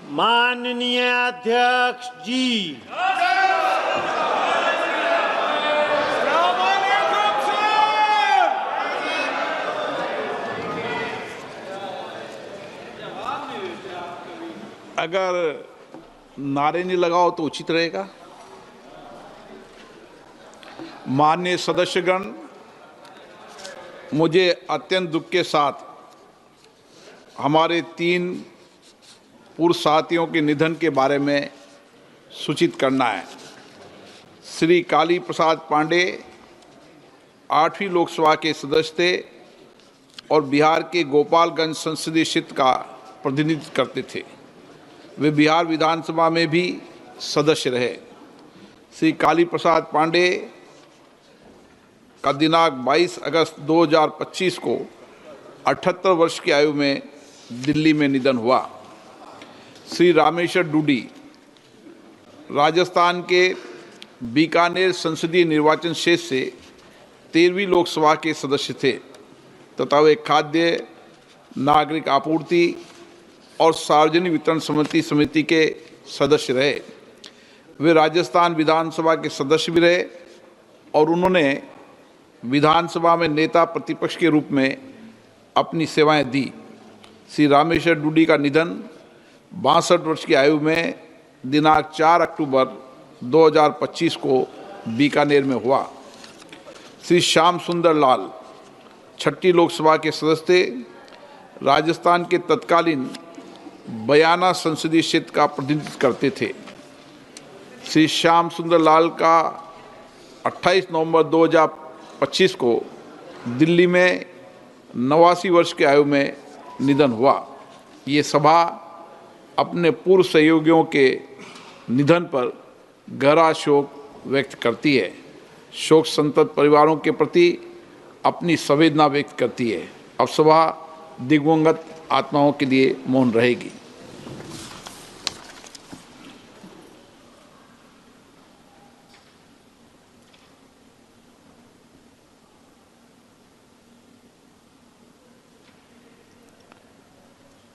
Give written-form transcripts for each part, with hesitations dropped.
माननीय अध्यक्ष जी, अगर नारे नहीं लगाओ तो उचित रहेगा। माननीय सदस्यगण, मुझे अत्यंत दुख के साथ हमारे 3 पूर्व साथियों के निधन के बारे में सूचित करना है। श्री काली प्रसाद पांडे 8वीं लोकसभा के सदस्य थे और बिहार के गोपालगंज संसदीय क्षेत्र का प्रतिनिधित्व करते थे। वे बिहार विधानसभा में भी सदस्य रहे। श्री काली प्रसाद पांडे का दिनांक 22 अगस्त 2025 को 78 वर्ष की आयु में दिल्ली में निधन हुआ। श्री रामेश्वर डूडी राजस्थान के बीकानेर संसदीय निर्वाचन क्षेत्र से 13वीं लोकसभा के सदस्य थे तथा वे खाद्य नागरिक आपूर्ति और सार्वजनिक वितरण समिति के सदस्य रहे। वे राजस्थान विधानसभा के सदस्य भी रहे और उन्होंने विधानसभा में नेता प्रतिपक्ष के रूप में अपनी सेवाएं दी। श्री रामेश्वर डूडी का निधन 62 वर्ष की आयु में दिनांक 4 अक्टूबर 2025 को बीकानेर में हुआ। श्री श्याम सुंदर लाल 6ठी लोकसभा के सदस्य थे। राजस्थान के तत्कालीन बयाना संसदीय क्षेत्र का प्रतिनिधित्व करते थे। श्री श्याम सुंदर लाल का 28 नवंबर 2025 को दिल्ली में 89 वर्ष की आयु में निधन हुआ। ये सभा अपने पूर्व सहयोगियों के निधन पर गहरा शोक व्यक्त करती है। शोक संतप्त परिवारों के प्रति अपनी संवेदना व्यक्त करती है। अब सभा दिवंगत आत्माओं के लिए मौन रहेगी।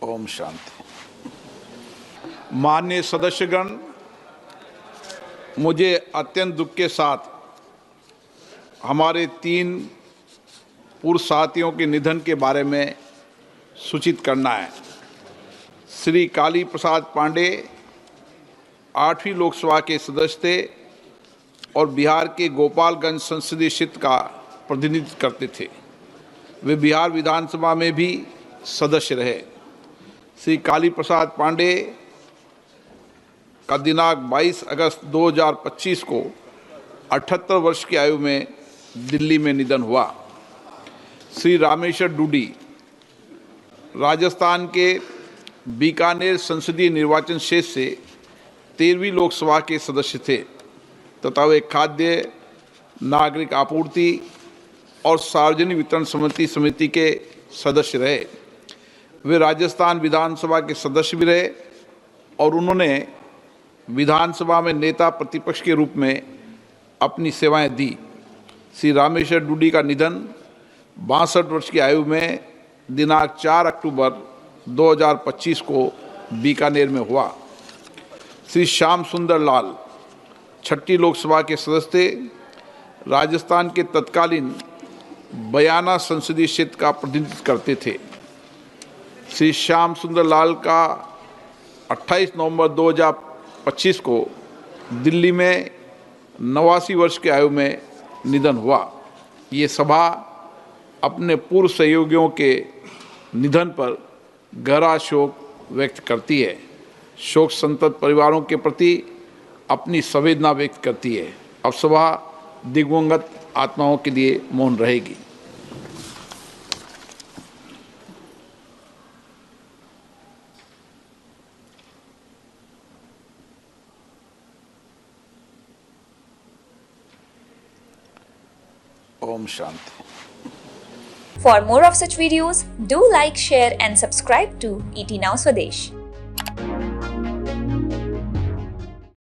ओम शांति। माननीय सदस्यगण, मुझे अत्यंत दुख के साथ हमारे 3 पूर्व साथियों के निधन के बारे में सूचित करना है। श्री काली प्रसाद पांडे 8वीं लोकसभा के सदस्य थे और बिहार के गोपालगंज संसदीय क्षेत्र का प्रतिनिधित्व करते थे। वे बिहार विधानसभा में भी सदस्य रहे। श्री काली प्रसाद पांडे का दिनांक 22 अगस्त 2025 को 78 वर्ष की आयु में दिल्ली में निधन हुआ। श्री रामेश्वर डूडी राजस्थान के बीकानेर संसदीय निर्वाचन क्षेत्र से 13वीं लोकसभा के सदस्य थे तथा वे खाद्य नागरिक आपूर्ति और सार्वजनिक वितरण समिति के सदस्य रहे। वे राजस्थान विधानसभा के सदस्य भी रहे और उन्होंने विधानसभा में नेता प्रतिपक्ष के रूप में अपनी सेवाएं दी। श्री रामेश्वर डूडी का निधन 62 वर्ष की आयु में दिनांक 4 अक्टूबर 2025 को बीकानेर में हुआ। श्री श्याम सुंदर लाल 6ठी लोकसभा के सदस्य थे। राजस्थान के तत्कालीन बयाना संसदीय क्षेत्र का प्रतिनिधित्व करते थे। श्री श्याम सुंदर लाल का 28 नवंबर 2025 को दिल्ली में 89 वर्ष की आयु में निधन हुआ। ये सभा अपने पूर्व सहयोगियों के निधन पर गहरा शोक व्यक्त करती है। शोक संतप्त परिवारों के प्रति अपनी संवेदना व्यक्त करती है। अब सभा दिवंगत आत्माओं के लिए मौन रहेगी। Om Shanti. For more of such videos, do like, share and subscribe to ET Now Swadesh.